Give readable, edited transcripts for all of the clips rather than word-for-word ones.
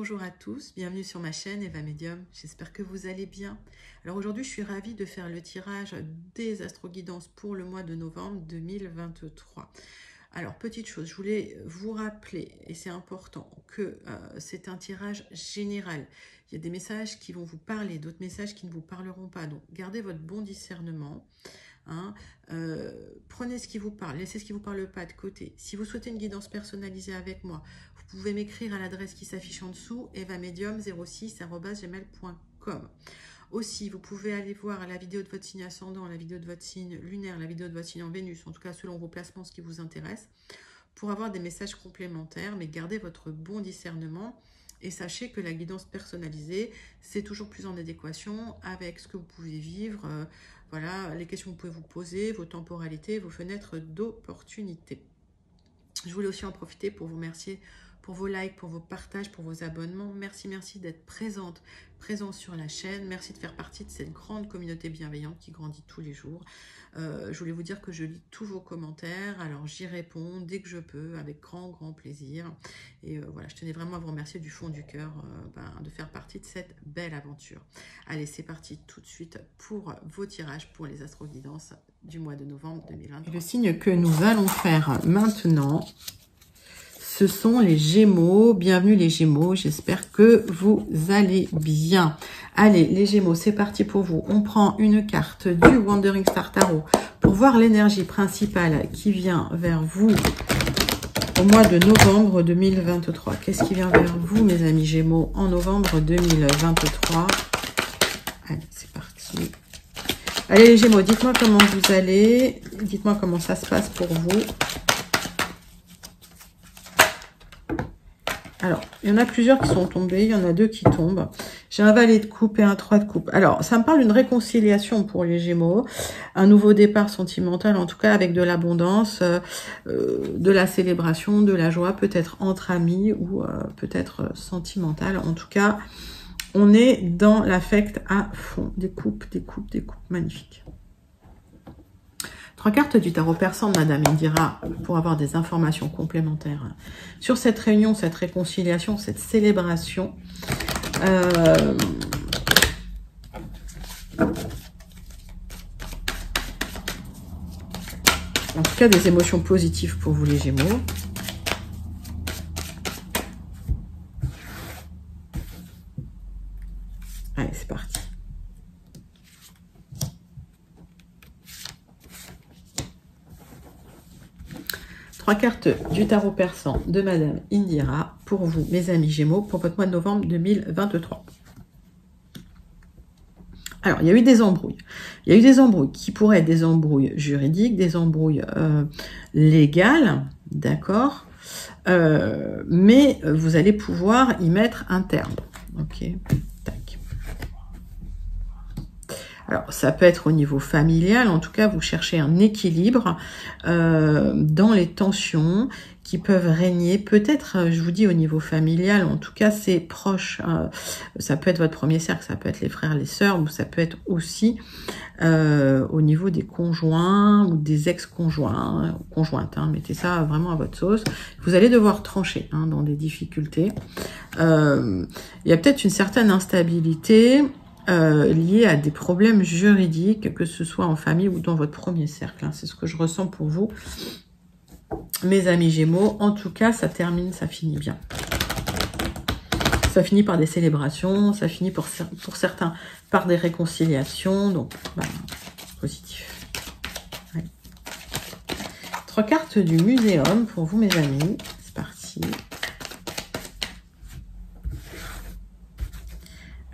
Bonjour à tous, bienvenue sur ma chaîne Eva Medium, j'espère que vous allez bien. Alors aujourd'hui je suis ravie de faire le tirage des astro-guidances pour le mois de novembre 2023. Alors petite chose, je voulais vous rappeler, et c'est important, que c'est un tirage général. Il y a des messages qui vont vous parler, d'autres messages qui ne vous parleront pas, donc gardez votre bon discernement. Prenez ce qui vous parle, laissez ce qui ne vous parle pas de côté. Si vous souhaitez une guidance personnalisée avec moi, vous pouvez m'écrire à l'adresse qui s'affiche en dessous, evamedium06@gmail.com. Aussi, vous pouvez aller voir la vidéo de votre signe ascendant, la vidéo de votre signe lunaire, la vidéo de votre signe en Vénus, en tout cas selon vos placements, ce qui vous intéresse, pour avoir des messages complémentaires, mais gardez votre bon discernement. Et sachez que la guidance personnalisée, c'est toujours plus en adéquation avec ce que vous pouvez vivre, voilà, les questions que vous pouvez vous poser, vos temporalités, vos fenêtres d'opportunité. Je voulais aussi en profiter pour vous remercier pour vos likes, pour vos partages, pour vos abonnements. Merci d'être présent sur la chaîne. Merci de faire partie de cette grande communauté bienveillante qui grandit tous les jours. Je voulais vous dire que je lis tous vos commentaires, alors j'y réponds dès que je peux, avec grand plaisir. Et voilà, je tenais vraiment à vous remercier du fond du cœur de faire partie de cette belle aventure. Allez, c'est parti tout de suite pour vos tirages pour les astro-guidances du mois de novembre 2023. Le signe que nous allons faire maintenant, ce sont les Gémeaux. Bienvenue les Gémeaux, j'espère que vous allez bien. Allez, les Gémeaux, c'est parti pour vous. On prend une carte du Wandering Star Tarot pour voir l'énergie principale qui vient vers vous au mois de novembre 2023. Qu'est-ce qui vient vers vous, mes amis Gémeaux, en novembre 2023? Allez, c'est parti. Allez les Gémeaux, dites-moi comment vous allez. Dites-moi comment ça se passe pour vous. Alors, il y en a plusieurs qui sont tombés, il y en a deux qui tombent. J'ai un valet de coupe et un 3 de coupe. Alors, ça me parle d'une réconciliation pour les Gémeaux, un nouveau départ sentimental, en tout cas avec de l'abondance, de la célébration, de la joie, peut-être entre amis ou peut-être sentimental. En tout cas, on est dans l'affect à fond. Des coupes, magnifiques. 3 cartes du tarot persan de Madame Indira pour avoir des informations complémentaires sur cette réunion, cette réconciliation, cette célébration. En tout cas, des émotions positives pour vous les Gémeaux. Allez, c'est parti. Cartes du tarot persan de Madame Indira pour vous, mes amis Gémeaux, pour votre mois de novembre 2023. Alors, il y a eu des embrouilles. Il y a eu des embrouilles qui pourraient être des embrouilles juridiques, des embrouilles légales, d'accord, mais vous allez pouvoir y mettre un terme. Ok, tac. Alors, ça peut être au niveau familial, en tout cas, vous cherchez un équilibre dans les tensions qui peuvent régner. Peut-être, je vous dis, au niveau familial, en tout cas, c'est proche. Ça peut être votre premier cercle, ça peut être les frères, les sœurs, ou ça peut être aussi au niveau des conjoints ou des ex-conjoints, conjointes. Mettez ça vraiment à votre sauce. Vous allez devoir trancher dans des difficultés. Il y a peut-être une certaine instabilité liées à des problèmes juridiques, que ce soit en famille ou dans votre premier cercle. C'est ce que je ressens pour vous, mes amis Gémeaux. En tout cas, ça termine, ça finit bien. Ça finit par des célébrations, ça finit pour certains par des réconciliations. Donc, positif. Ouais. 3 cartes du Muséum pour vous, mes amis. C'est parti.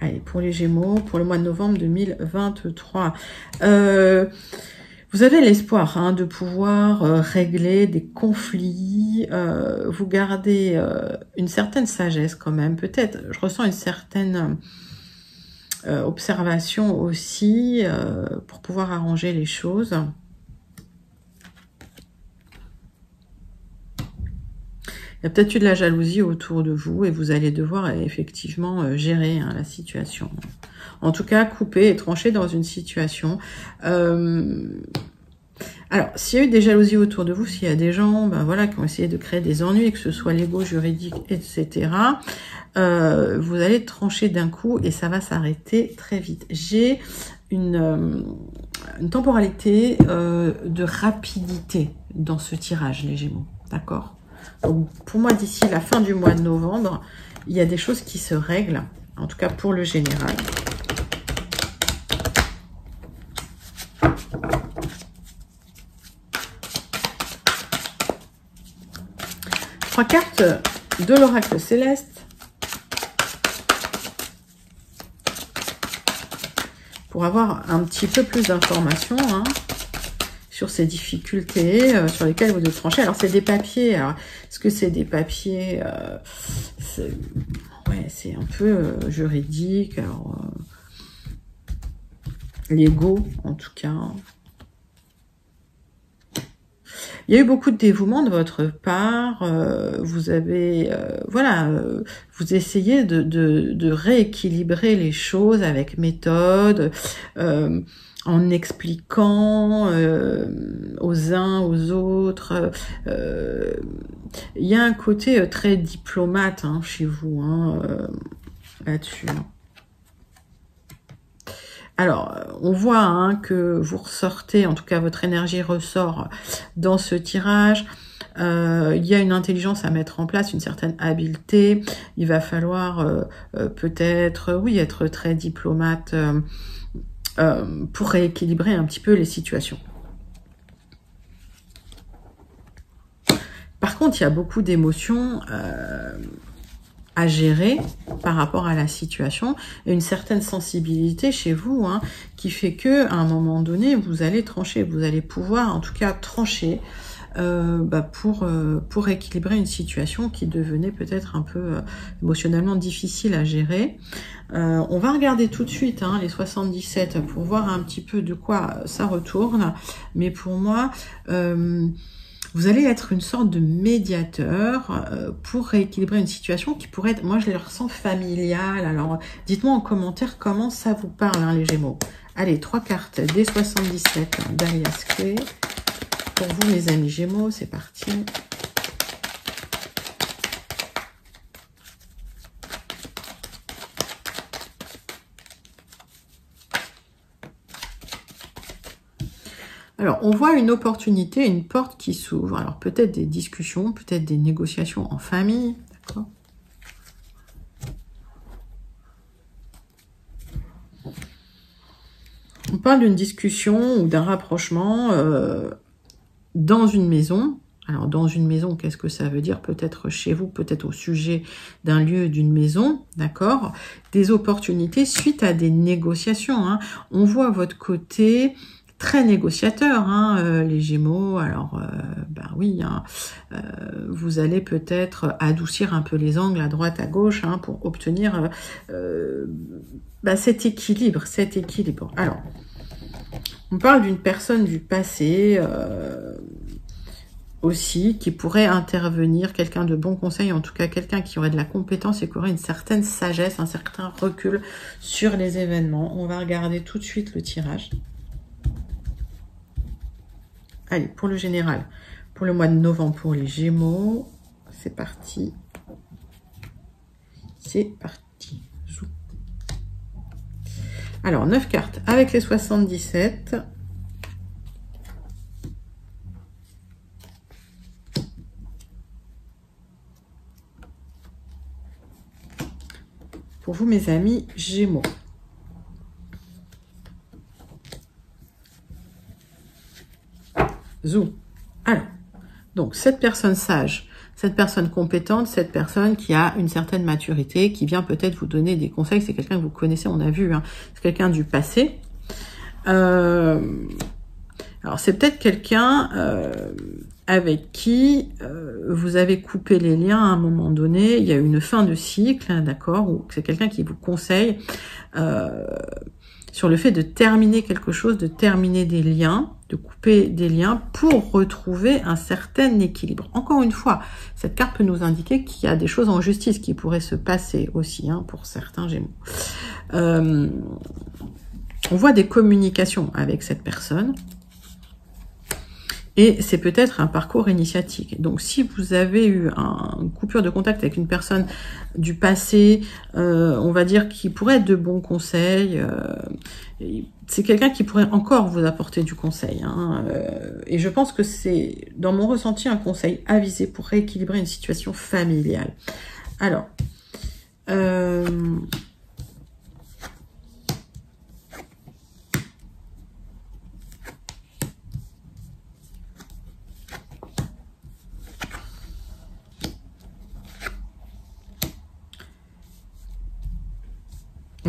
Allez, pour les Gémeaux, pour le mois de novembre 2023. Vous avez l'espoir de pouvoir régler des conflits. Vous gardez une certaine sagesse quand même. Peut-être, je ressens une certaine observation aussi pour pouvoir arranger les choses. Il y a peut-être eu de la jalousie autour de vous et vous allez devoir effectivement gérer la situation. En tout cas, couper et trancher dans une situation. Alors, s'il y a eu des jalousies autour de vous, s'il y a des gens ben voilà, qui ont essayé de créer des ennuis, que ce soit légaux, juridiques, etc., vous allez trancher d'un coup et ça va s'arrêter très vite. J'ai une temporalité de rapidité dans ce tirage, les Gémeaux. D'accord? Donc, pour moi, d'ici la fin du mois de novembre, il y a des choses qui se règlent, en tout cas pour le général. Trois cartes de l'oracle céleste pour avoir un petit peu plus d'informations sur ces difficultés sur lesquelles vous devez trancher. Alors, c'est des papiers. Alors, est-ce que c'est des papiers ouais, c'est un peu juridique, alors légaux en tout cas. Il y a eu beaucoup de dévouement de votre part. Vous avez, voilà, vous essayez de rééquilibrer les choses avec méthode, en expliquant aux uns, aux autres. Il y a un côté très diplomate chez vous, là-dessus. Alors, on voit que vous ressortez, en tout cas votre énergie ressort dans ce tirage. Il y a une intelligence à mettre en place, une certaine habileté. Il va falloir peut-être, oui, être très diplomate pour rééquilibrer un petit peu les situations. Par contre, il y a beaucoup d'émotions à gérer par rapport à la situation et une certaine sensibilité chez vous qui fait que à un moment donné vous allez trancher, vous allez pouvoir en tout cas trancher pour équilibrer une situation qui devenait peut-être un peu émotionnellement difficile à gérer. On va regarder tout de suite les 77 pour voir un petit peu de quoi ça retourne, mais pour moi vous allez être une sorte de médiateur pour rééquilibrer une situation qui pourrait être, moi je les ressens familiale. Alors dites-moi en commentaire comment ça vous parle les Gémeaux. Allez, 3 cartes des 77 d'Alias Clé. Pour vous les amis Gémeaux, c'est parti. Alors, on voit une opportunité, une porte qui s'ouvre. Alors, peut-être des discussions, peut-être des négociations en famille, d'accord? On parle d'une discussion ou d'un rapprochement dans une maison. Alors, dans une maison, qu'est-ce que ça veut dire? Peut-être chez vous, peut-être au sujet d'un lieu, d'une maison, d'accord? Des opportunités suite à des négociations. On voit votre côté très négociateur, les Gémeaux. Alors, oui, vous allez peut-être adoucir un peu les angles à droite, à gauche, pour obtenir cet équilibre, Alors, on parle d'une personne du passé aussi, qui pourrait intervenir, quelqu'un de bon conseil, en tout cas quelqu'un qui aurait de la compétence et qui aurait une certaine sagesse, un certain recul sur les événements. On va regarder tout de suite le tirage. Allez, pour le général, pour le mois de novembre, pour les Gémeaux, c'est parti. C'est parti. Alors, 9 cartes avec les 77. Pour vous, mes amis Gémeaux. Zou. Alors, donc, cette personne sage, cette personne compétente, cette personne qui a une certaine maturité, qui vient peut-être vous donner des conseils, c'est quelqu'un que vous connaissez, on a vu, c'est quelqu'un du passé. Alors, c'est peut-être quelqu'un avec qui vous avez coupé les liens à un moment donné, il y a eu une fin de cycle, d'accord, ou c'est quelqu'un qui vous conseille sur le fait de terminer quelque chose, de terminer des liens, de couper des liens pour retrouver un certain équilibre. Encore une fois, cette carte peut nous indiquer qu'il y a des choses en justice qui pourraient se passer aussi pour certains Gémeaux. On voit des communications avec cette personne. Et c'est peut-être un parcours initiatique. Donc, si vous avez eu une coupure de contact avec une personne du passé, on va dire, qui pourrait être de bons conseils, c'est quelqu'un qui pourrait encore vous apporter du conseil. Hein, et je pense que c'est, dans mon ressenti, un conseil avisé pour rééquilibrer une situation familiale. Alors, on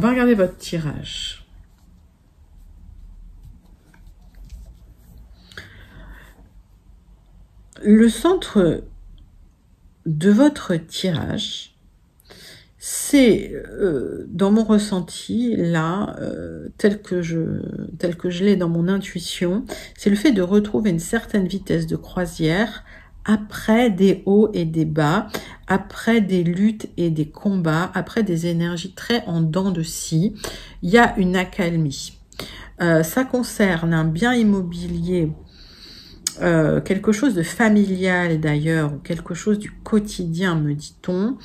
va regarder votre tirage. Le centre de votre tirage, c'est, dans mon ressenti, là, tel que je l'ai dans mon intuition, c'est le fait de retrouver une certaine vitesse de croisière après des hauts et des bas, après des luttes et des combats, après des énergies très en dents de scie. Il y a une accalmie. Ça concerne un bien immobilier, quelque chose de familial d'ailleurs, ou quelque chose du quotidien, me dit-on,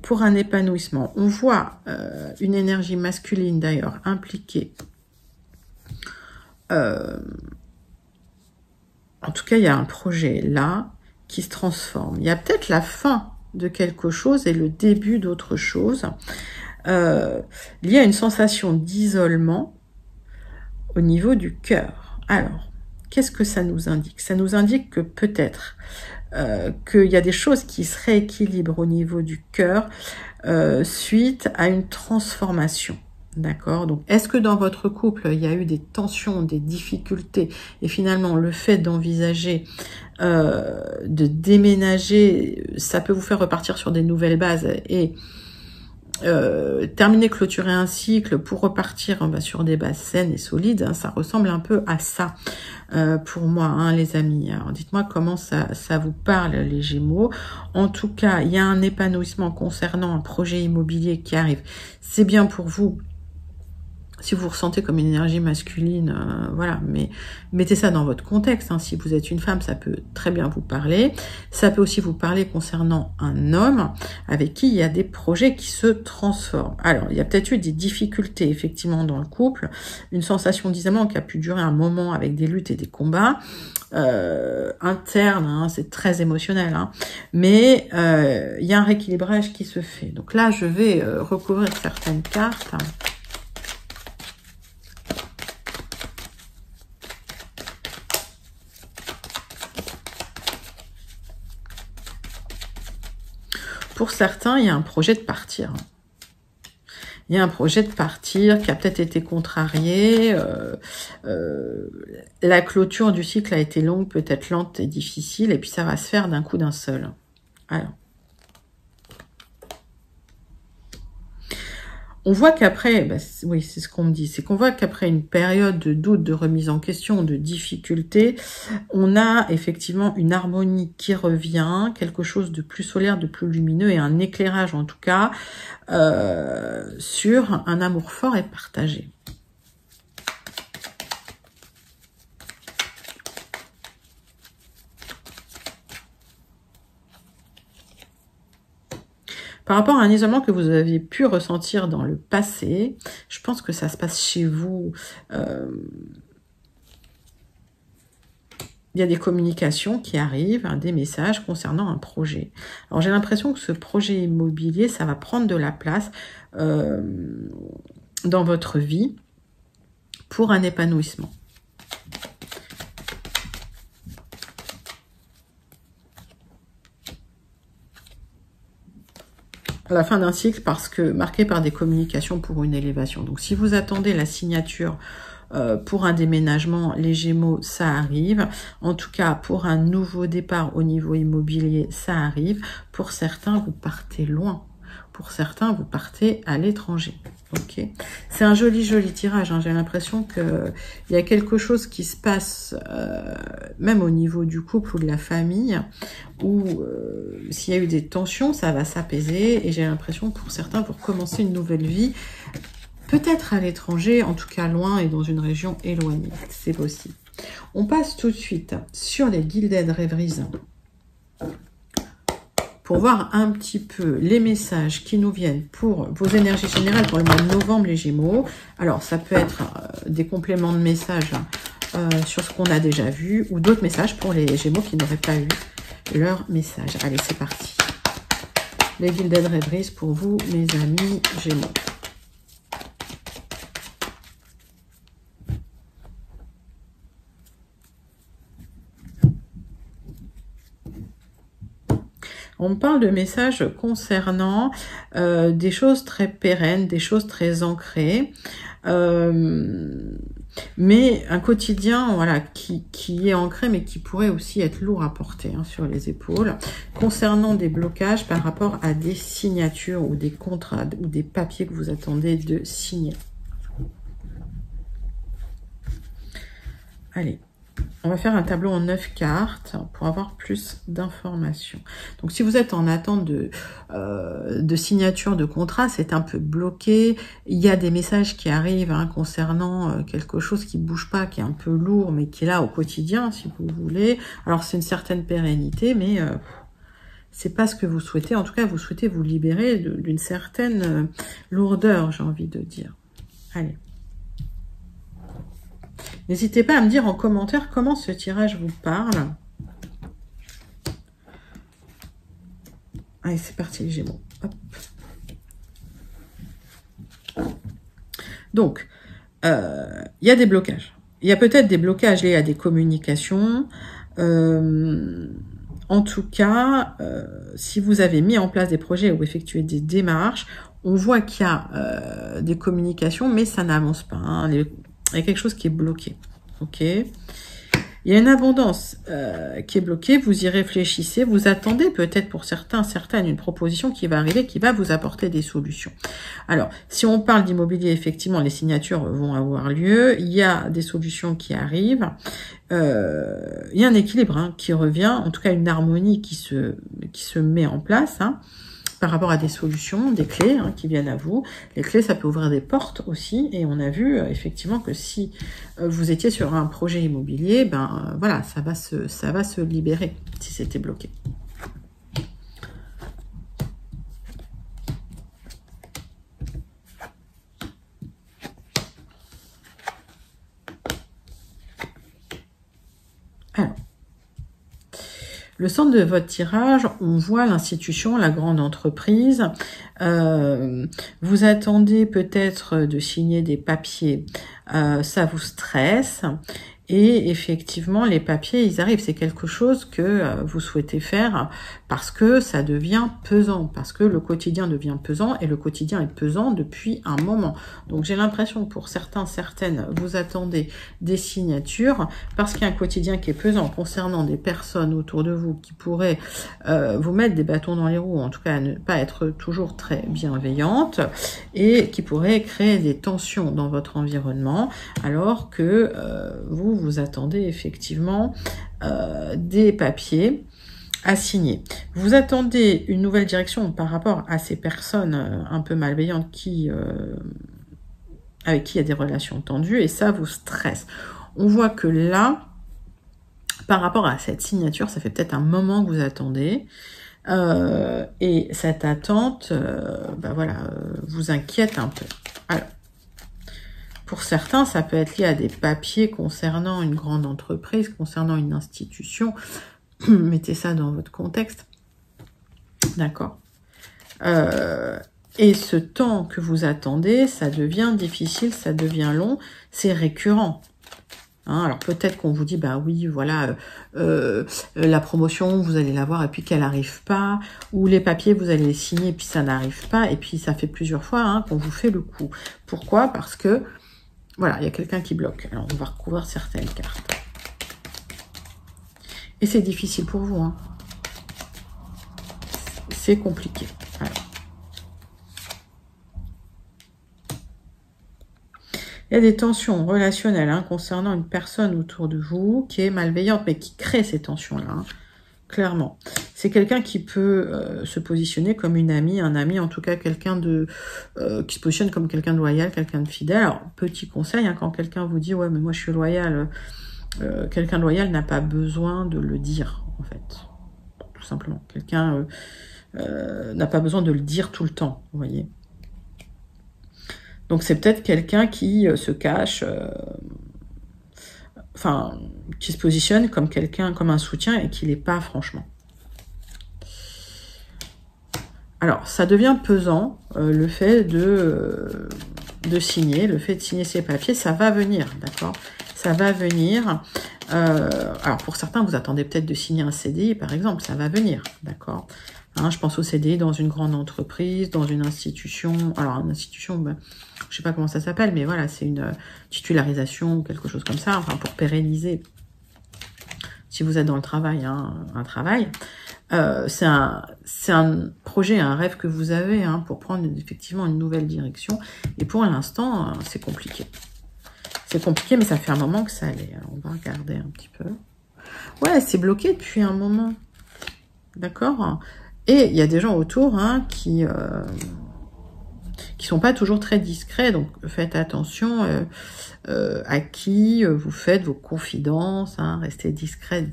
pour un épanouissement. On voit une énergie masculine d'ailleurs impliquée. En tout cas, il y a un projet là qui se transforme. Il y a peut-être la fin de quelque chose et le début d'autre chose. Il y a une sensation d'isolement au niveau du cœur. Alors, qu'est-ce que ça nous indique? Ça nous indique que peut-être qu'il y a des choses qui se rééquilibrent au niveau du cœur suite à une transformation. D'accord? Donc, est-ce que dans votre couple, il y a eu des tensions, des difficultés, et finalement, le fait d'envisager de déménager, ça peut vous faire repartir sur des nouvelles bases et terminer, clôturer un cycle pour repartir sur des bases saines et solides, hein, ça ressemble un peu à ça pour moi, hein, les amis. Alors, dites-moi comment ça vous parle, les Gémeaux. En tout cas, il y a un épanouissement concernant un projet immobilier qui arrive. C'est bien pour vous. Si vous ressentez comme une énergie masculine, voilà, mais mettez ça dans votre contexte. Hein. Si vous êtes une femme, ça peut très bien vous parler. Ça peut aussi vous parler concernant un homme avec qui il y a des projets qui se transforment. Alors, il y a peut-être eu des difficultés, effectivement, dans le couple. Une sensation d'isolement qui a pu durer un moment avec des luttes et des combats internes. Hein, c'est très émotionnel. Hein. Mais il y a un rééquilibrage qui se fait. Donc là, je vais recouvrir certaines cartes. Pour certains, il y a un projet de partir. Il y a un projet de partir qui a peut-être été contrarié. La clôture du cycle a été longue, peut-être lente et difficile. Et puis ça va se faire d'un coup d'un seul. Alors. On voit qu'après, oui, c'est ce qu'on me dit, c'est qu'on voit qu'après une période de doute, de remise en question, de difficulté, on a effectivement une harmonie qui revient, quelque chose de plus solaire, de plus lumineux et un éclairage en tout cas sur un amour fort et partagé. Par rapport à un isolement que vous aviez pu ressentir dans le passé, je pense que ça se passe chez vous. Il y a des communications qui arrivent, hein, des messages concernant un projet. Alors j'ai l'impression que ce projet immobilier, ça va prendre de la place dans votre vie pour un épanouissement. À la fin d'un cycle parce que marqué par des communications pour une élévation. Donc si vous attendez la signature pour un déménagement, les Gémeaux, ça arrive. En tout cas, pour un nouveau départ au niveau immobilier, ça arrive. Pour certains, vous partez loin. Pour certains, vous partez à l'étranger. Ok, c'est un joli tirage. Hein. J'ai l'impression qu'il y a quelque chose qui se passe, même au niveau du couple ou de la famille, où s'il y a eu des tensions, ça va s'apaiser. Et j'ai l'impression que pour certains, vous recommencez une nouvelle vie, peut-être à l'étranger, en tout cas loin et dans une région éloignée. C'est possible. On passe tout de suite sur les Gilded Rêveries pour voir un petit peu les messages qui nous viennent pour vos énergies générales pour le mois de novembre, les Gémeaux. Alors, ça peut être des compléments de messages sur ce qu'on a déjà vu ou d'autres messages pour les Gémeaux qui n'auraient pas eu leur message. Allez, c'est parti. Les Gilded Rêveries pour vous, mes amis Gémeaux. On me parle de messages concernant des choses très pérennes, des choses très ancrées, mais un quotidien voilà, qui est ancré, mais qui pourrait aussi être lourd à porter sur les épaules, concernant des blocages par rapport à des signatures ou des contrats ou des papiers que vous attendez de signer. Allez. On va faire un tableau en 9 cartes pour avoir plus d'informations. Donc, si vous êtes en attente de signature de contrat, c'est un peu bloqué. Il y a des messages qui arrivent concernant quelque chose qui bouge pas, qui est un peu lourd, mais qui est là au quotidien, si vous voulez. Alors, c'est une certaine pérennité, mais c'est pas ce que vous souhaitez. En tout cas, vous souhaitez vous libérer d'une certaine lourdeur, j'ai envie de dire. Allez. N'hésitez pas à me dire en commentaire comment ce tirage vous parle. Allez, c'est parti les Gémeaux. Hop. Donc, il y a des blocages. Il y a peut-être des blocages liés à des communications. En tout cas, si vous avez mis en place des projets ou effectué des démarches, on voit qu'il y a des communications, mais ça n'avance pas. Il y a quelque chose qui est bloqué. Ok. Il y a une abondance qui est bloquée. Vous y réfléchissez. Vous attendez peut-être pour certaines, une proposition qui va arriver, qui va vous apporter des solutions. Alors, si on parle d'immobilier, effectivement, les signatures vont avoir lieu. Il y a des solutions qui arrivent. Il y a un équilibre qui revient. En tout cas, une harmonie qui se met en place. Par rapport à des solutions, des clés qui viennent à vous. Les clés, ça peut ouvrir des portes aussi. Et on a vu effectivement que si vous étiez sur un projet immobilier, voilà, ça va se libérer si c'était bloqué. Alors. Le centre de votre tirage, on voit l'institution, la grande entreprise. Vous attendez peut-être de signer des papiers. Ça vous stresse. Et effectivement, les papiers, ils arrivent. C'est quelque chose que vous souhaitez faire parce que ça devient pesant, parce que le quotidien devient pesant et le quotidien est pesant depuis un moment. Donc, j'ai l'impression que pour certaines, vous attendez des signatures parce qu'il y a un quotidien qui est pesant concernant des personnes autour de vous qui pourraient vous mettre des bâtons dans les roues, en tout cas à ne pas être toujours très bienveillantes et qui pourraient créer des tensions dans votre environnement alors que vous attendez effectivement des papiers à signer. Vous attendez une nouvelle direction par rapport à ces personnes un peu malveillantes avec qui il y a des relations tendues et ça vous stresse. On voit que là, par rapport à cette signature, ça fait peut-être un moment que vous attendez et cette attente vous inquiète un peu. Alors, pour certains, ça peut être lié à des papiers concernant une grande entreprise, concernant une institution. Mettez ça dans votre contexte. D'accord. Et ce temps que vous attendez, ça devient difficile, ça devient long, c'est récurrent. Alors peut-être qu'on vous dit, bah oui, voilà, la promotion, vous allez l'avoir et puis qu'elle n'arrive pas, ou les papiers, vous allez les signer et puis ça n'arrive pas, et puis ça fait plusieurs fois qu'on vous fait le coup. Pourquoi? Parce que voilà, il y a quelqu'un qui bloque. Alors, on va recouvrir certaines cartes. Et c'est difficile pour vous. C'est compliqué. Alors. Il y a des tensions relationnelles concernant une personne autour de vous qui est malveillante, mais qui crée ces tensions-là. Clairement. C'est quelqu'un qui peut se positionner comme une amie, un ami, en tout cas quelqu'un qui se positionne comme quelqu'un de loyal, quelqu'un de fidèle. Alors, petit conseil, quand quelqu'un vous dit « Ouais, mais moi je suis loyal quelqu'un de loyal n'a pas besoin de le dire, en fait. Tout simplement. Quelqu'un n'a pas besoin de le dire tout le temps, vous voyez. Donc c'est peut-être quelqu'un qui se cache, enfin, qui se positionne comme quelqu'un, comme un soutien et qui l'est pas, franchement. Alors, ça devient pesant, le fait de signer, le fait de signer ces papiers, ça va venir, d'accord? Ça va venir. Alors, pour certains, vous attendez peut-être de signer un CDI, par exemple, ça va venir, d'accord? Hein, je pense au CDI dans une grande entreprise, dans une institution. Alors, une institution, ben, je sais pas comment ça s'appelle, mais voilà, c'est une titularisation, quelque chose comme ça, enfin, pour pérenniser, si vous êtes dans le travail, hein, un travail. C'est un projet, un rêve que vous avez hein, pour prendre effectivement une nouvelle direction. Et pour l'instant, c'est compliqué. C'est compliqué, mais ça fait un moment que ça allait. Alors, on va regarder un petit peu. Ouais, c'est bloqué depuis un moment. D'accord? Et il y a des gens autour hein, qui sont pas toujours très discrets. Donc, faites attention à qui vous faites vos confidences. Hein, restez discret.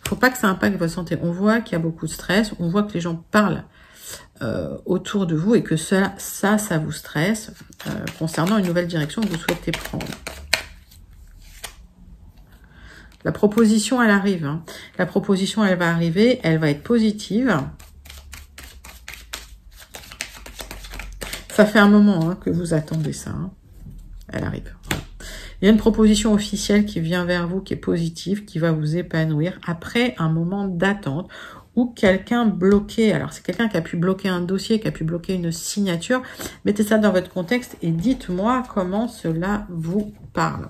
Faut pas que ça impacte votre santé. On voit qu'il y a beaucoup de stress, on voit que les gens parlent autour de vous et que ça vous stresse concernant une nouvelle direction que vous souhaitez prendre. La proposition, elle arrive. Hein. La proposition, elle va arriver, elle va être positive. Ça fait un moment hein, que vous attendez ça. Hein. Elle arrive. Il y a une proposition officielle qui vient vers vous, qui est positive, qui va vous épanouir après un moment d'attente ou quelqu'un bloqué. Alors, c'est quelqu'un qui a pu bloquer un dossier, qui a pu bloquer une signature. Mettez ça dans votre contexte et dites-moi comment cela vous parle.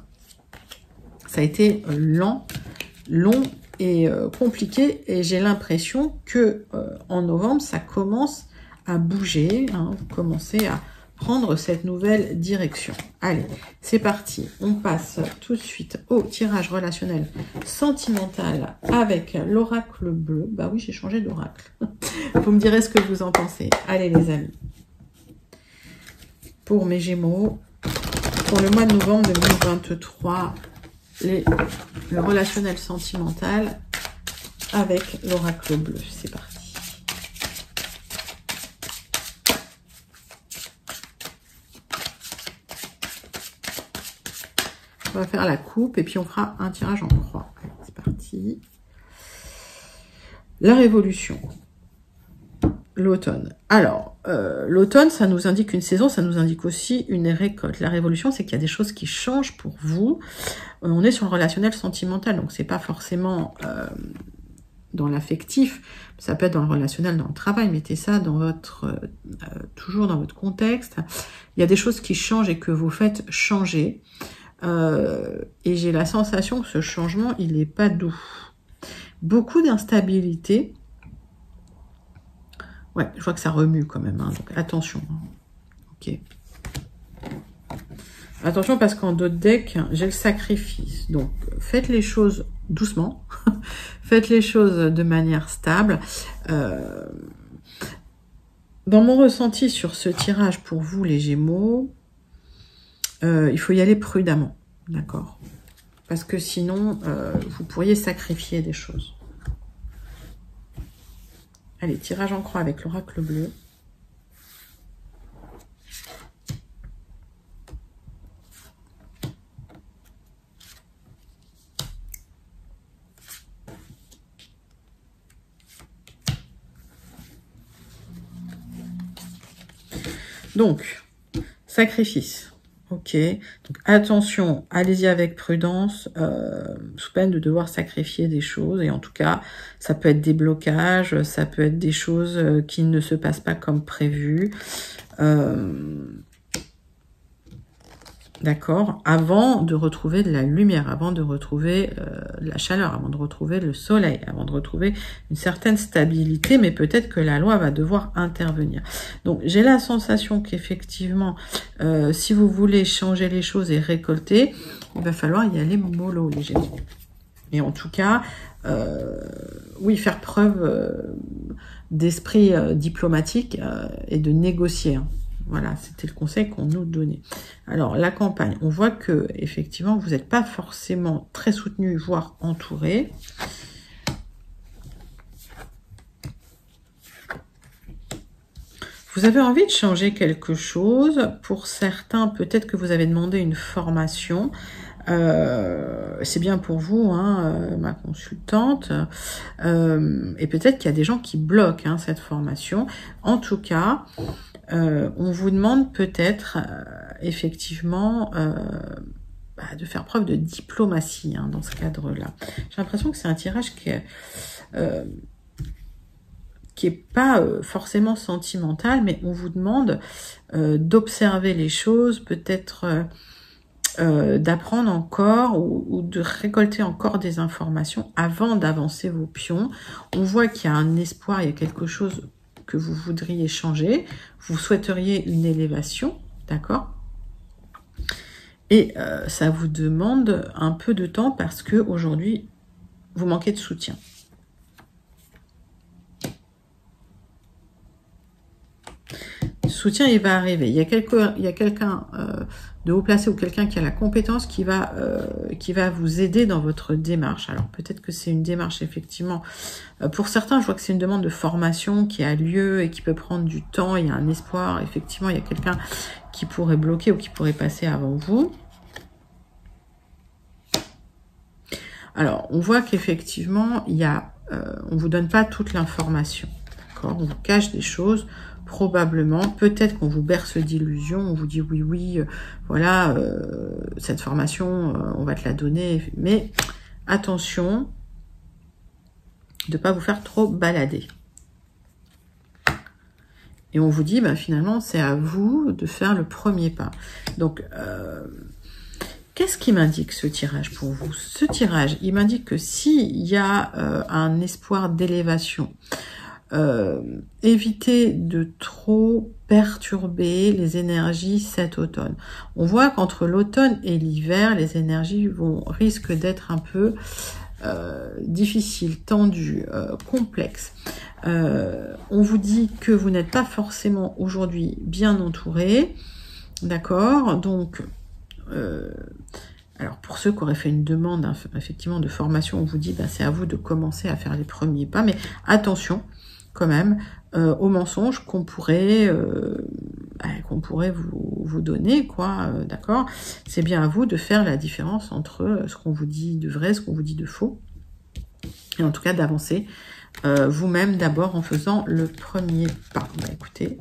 Ça a été long et compliqué et j'ai l'impression que en novembre, ça commence à bouger. Hein, vous commencez à prendre cette nouvelle direction. Allez, c'est parti. On passe tout de suite au tirage relationnel sentimental avec l'oracle bleu. Bah oui, j'ai changé d'oracle. Vous me direz ce que vous en pensez. Allez les amis. Pour mes Gémeaux, pour le mois de novembre 2023, le relationnel sentimental avec l'oracle bleu. C'est parti. On va faire la coupe et puis on fera un tirage en croix. C'est parti. La révolution. L'automne. Alors, l'automne, ça nous indique une saison, ça nous indique aussi une récolte. La révolution, c'est qu'il y a des choses qui changent pour vous. On est sur le relationnel sentimental, donc c'est pas forcément dans l'affectif. Ça peut être dans le relationnel, dans le travail. Mettez ça dans votre toujours dans votre contexte. Il y a des choses qui changent et que vous faites changer. Et j'ai la sensation que ce changement, il n'est pas doux. Beaucoup d'instabilité. Ouais, je vois que ça remue quand même. Hein, donc attention. Ok. Attention parce qu'en d'autres decks, j'ai le sacrifice. Donc faites les choses doucement. Faites les choses de manière stable. Dans mon ressenti sur ce tirage pour vous, les Gémeaux, il faut y aller prudemment, d'accord? Parce que sinon, vous pourriez sacrifier des choses. Allez, tirage en croix avec l'oracle bleu. Donc, sacrifice. Ok, donc attention, allez-y avec prudence, sous peine de devoir sacrifier des choses. Et en tout cas, ça peut être des blocages, ça peut être des choses qui ne se passent pas comme prévu. D'accord, avant de retrouver de la lumière, avant de retrouver de la chaleur, avant de retrouver le soleil, avant de retrouver une certaine stabilité, mais peut-être que la loi va devoir intervenir. Donc j'ai la sensation qu'effectivement, si vous voulez changer les choses et récolter, il va falloir y aller mollo, les Gémeaux. Et en tout cas, oui, faire preuve d'esprit diplomatique et de négocier. Hein. Voilà, c'était le conseil qu'on nous donnait. Alors, la campagne, on voit que effectivement, vous n'êtes pas forcément très soutenu, voire entouré. Vous avez envie de changer quelque chose. Pour certains, peut-être que vous avez demandé une formation. C'est bien pour vous, hein, ma consultante. Et peut-être qu'il y a des gens qui bloquent hein, cette formation. En tout cas, on vous demande peut-être effectivement de faire preuve de diplomatie hein, dans ce cadre-là. J'ai l'impression que c'est un tirage qui est pas forcément sentimental, mais on vous demande d'observer les choses, peut-être d'apprendre encore ou de récolter encore des informations avant d'avancer vos pions. On voit qu'il y a un espoir, il y a quelque chose que vous voudriez changer, vous souhaiteriez une élévation, d'accord? Et ça vous demande un peu de temps parce que aujourd'hui vous manquez de soutien. Soutien, il va arriver. Il y a quelqu'un de haut placé ou quelqu'un qui a la compétence qui va vous aider dans votre démarche. Alors peut-être que c'est une démarche effectivement. Pour certains, je vois que c'est une demande de formation qui a lieu et qui peut prendre du temps. Il y a un espoir. Effectivement, il y a quelqu'un qui pourrait bloquer ou qui pourrait passer avant vous. Alors, on voit qu'effectivement, on vous donne pas toute l'information. D'accord ? On vous cache des choses. Probablement, peut-être qu'on vous berce d'illusions, on vous dit oui, voilà, cette formation, on va te la donner, mais attention de ne pas vous faire trop balader. Et on vous dit, finalement, c'est à vous de faire le premier pas. Donc, qu'est-ce qui m'indique ce tirage pour vous? Ce tirage, il m'indique que s'il y a un espoir d'élévation, évitez de trop perturber les énergies cet automne. On voit qu'entre l'automne et l'hiver, les énergies risquent d'être un peu difficiles, tendues, complexes. On vous dit que vous n'êtes pas forcément aujourd'hui bien entouré, d'accord? Donc, alors pour ceux qui auraient fait une demande effectivement de formation, on vous dit c'est à vous de commencer à faire les premiers pas, mais attention quand même aux mensonges qu'on pourrait vous donner, quoi, d'accord? C'est bien à vous de faire la différence entre ce qu'on vous dit de vrai, ce qu'on vous dit de faux, et en tout cas d'avancer vous-même d'abord en faisant le premier pas. Écoutez,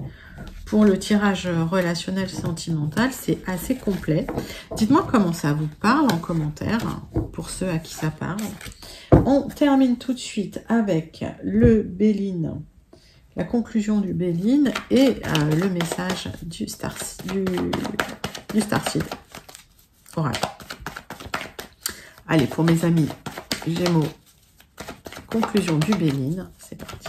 pour le tirage relationnel sentimental, c'est assez complet. Dites-moi comment ça vous parle en commentaire, pour ceux à qui ça parle. On termine tout de suite avec le Béline, la conclusion du Béline et le message du Starseed Oracle. Allez, pour mes amis Gémeaux, conclusion du Béline, c'est parti.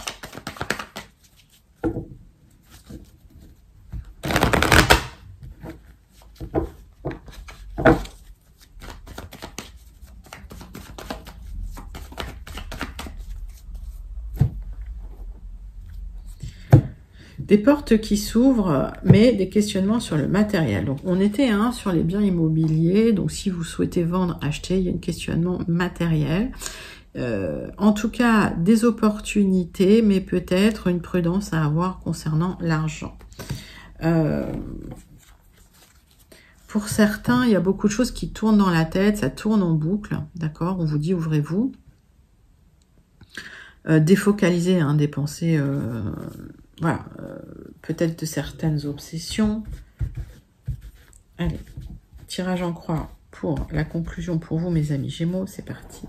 Des portes qui s'ouvrent, mais des questionnements sur le matériel. Donc, on était sur les biens immobiliers. Donc, si vous souhaitez vendre, acheter, il y a un questionnement matériel. En tout cas, des opportunités, mais peut-être une prudence à avoir concernant l'argent. Pour certains, il y a beaucoup de choses qui tournent dans la tête, ça tourne en boucle, d'accord? On vous dit, ouvrez-vous. Défocaliser des pensées... voilà, peut-être de certaines obsessions. Allez, tirage en croix pour la conclusion pour vous, mes amis Gémeaux, c'est parti.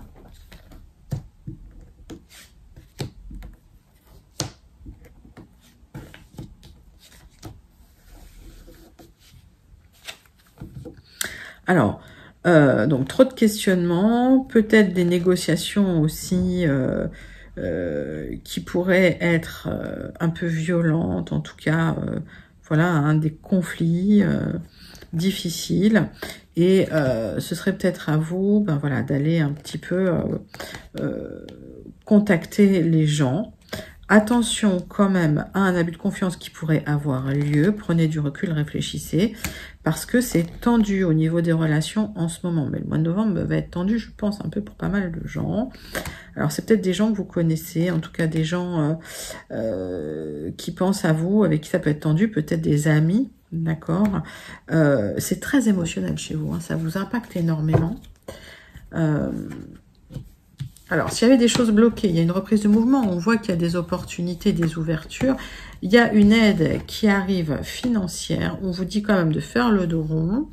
Alors, donc trop de questionnements, peut-être des négociations aussi... qui pourrait être un peu violente, en tout cas, voilà, des conflits difficiles. Et ce serait peut-être à vous, voilà, d'aller un petit peu contacter les gens attention quand même à un abus de confiance qui pourrait avoir lieu. Prenez du recul, réfléchissez, parce que c'est tendu au niveau des relations en ce moment. Mais le mois de novembre va être tendu, je pense, un peu pour pas mal de gens. Alors, c'est peut-être des gens que vous connaissez, en tout cas des gens qui pensent à vous, avec qui ça peut être tendu, peut-être des amis, d'accord. C'est très émotionnel chez vous, hein, ça vous impacte énormément. Alors, s'il y avait des choses bloquées, il y a une reprise de mouvement, on voit qu'il y a des opportunités, des ouvertures. Il y a une aide qui arrive financière. On vous dit quand même de faire le dos rond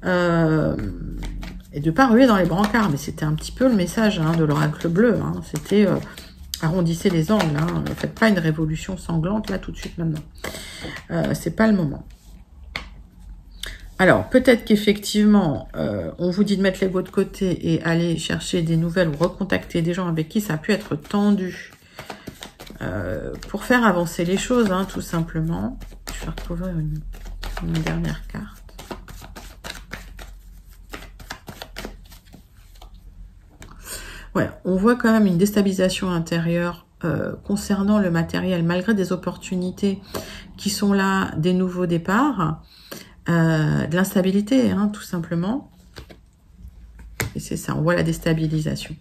et de ne pas ruer dans les brancards. Mais c'était un petit peu le message de l'oracle bleu. Hein. C'était arrondissez les angles. Hein. Ne faites pas une révolution sanglante là tout de suite maintenant. C'est pas le moment. Alors, peut-être qu'effectivement, on vous dit de mettre l'ego de côté et aller chercher des nouvelles ou recontacter des gens avec qui ça a pu être tendu pour faire avancer les choses, hein, tout simplement. Je vais recouvrir une dernière carte. Ouais, on voit quand même une déstabilisation intérieure concernant le matériel, malgré des opportunités qui sont là, des nouveaux départs. De l'instabilité, hein, tout simplement. Et c'est ça, on voit la déstabilisation.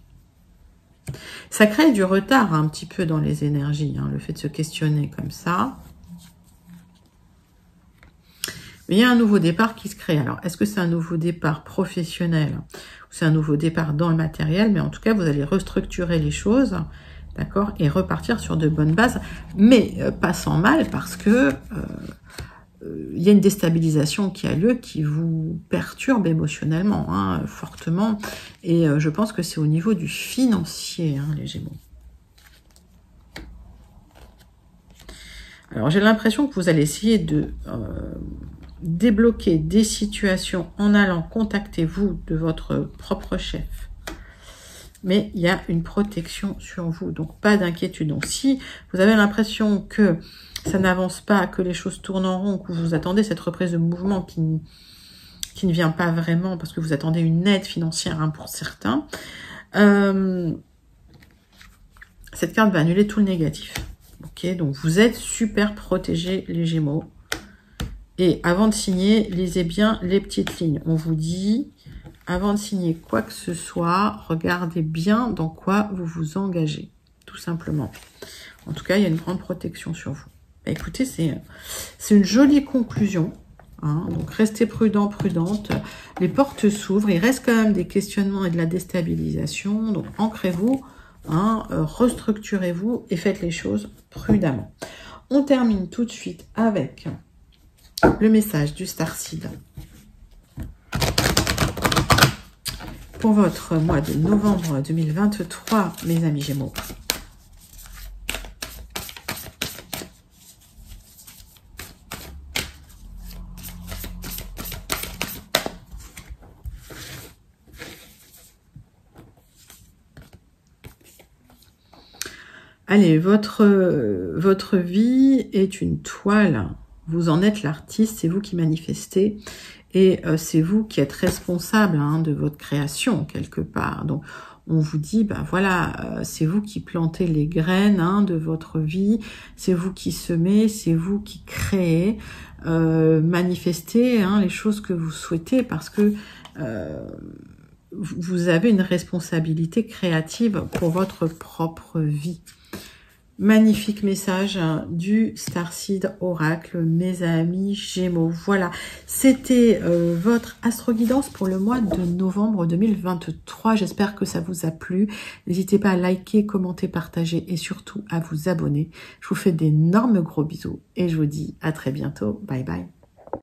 Ça crée du retard un petit peu dans les énergies, hein, le fait de se questionner comme ça. Mais il y a un nouveau départ qui se crée. Alors, est-ce que c'est un nouveau départ professionnel ou c'est un nouveau départ dans le matériel? Mais en tout cas, vous allez restructurer les choses, d'accord, et repartir sur de bonnes bases, mais pas sans mal, parce que il y a une déstabilisation qui a lieu, qui vous perturbe émotionnellement, hein, fortement. Et je pense que c'est au niveau du financier, hein, les Gémeaux. Alors, j'ai l'impression que vous allez essayer de débloquer des situations en allant contacter vous de votre propre chef. Mais il y a une protection sur vous, donc pas d'inquiétude. Donc, si vous avez l'impression que ça n'avance pas, que les choses tournent en rond, que vous attendez cette reprise de mouvement qui ne vient pas vraiment, parce que vous attendez une aide financière, hein, pour certains, cette carte va annuler tout le négatif. Ok, donc vous êtes super protégés, les Gémeaux. Et avant de signer, lisez bien les petites lignes. On vous dit, avant de signer quoi que ce soit, regardez bien dans quoi vous vous engagez, tout simplement. En tout cas, il y a une grande protection sur vous. Écoutez, c'est une jolie conclusion. Hein, donc, restez prudent, prudente. Les portes s'ouvrent. Il reste quand même des questionnements et de la déstabilisation. Donc, ancrez-vous, hein, restructurez-vous et faites les choses prudemment. On termine tout de suite avec le message du Starseed pour votre mois de novembre 2023, mes amis Gémeaux. Allez, votre vie est une toile. Vous en êtes l'artiste, c'est vous qui manifestez. Et c'est vous qui êtes responsable, hein, de votre création, quelque part. Donc, on vous dit, ben voilà, c'est vous qui plantez les graines, hein, de votre vie. C'est vous qui semez, c'est vous qui créez. Manifestez, hein, les choses que vous souhaitez, parce que vous avez une responsabilité créative pour votre propre vie. Magnifique message du Starseed Oracle, mes amis Gémeaux. Voilà, c'était votre astro-guidance pour le mois de novembre 2023. J'espère que ça vous a plu. N'hésitez pas à liker, commenter, partager et surtout à vous abonner. Je vous fais d'énormes gros bisous et je vous dis à très bientôt. Bye bye.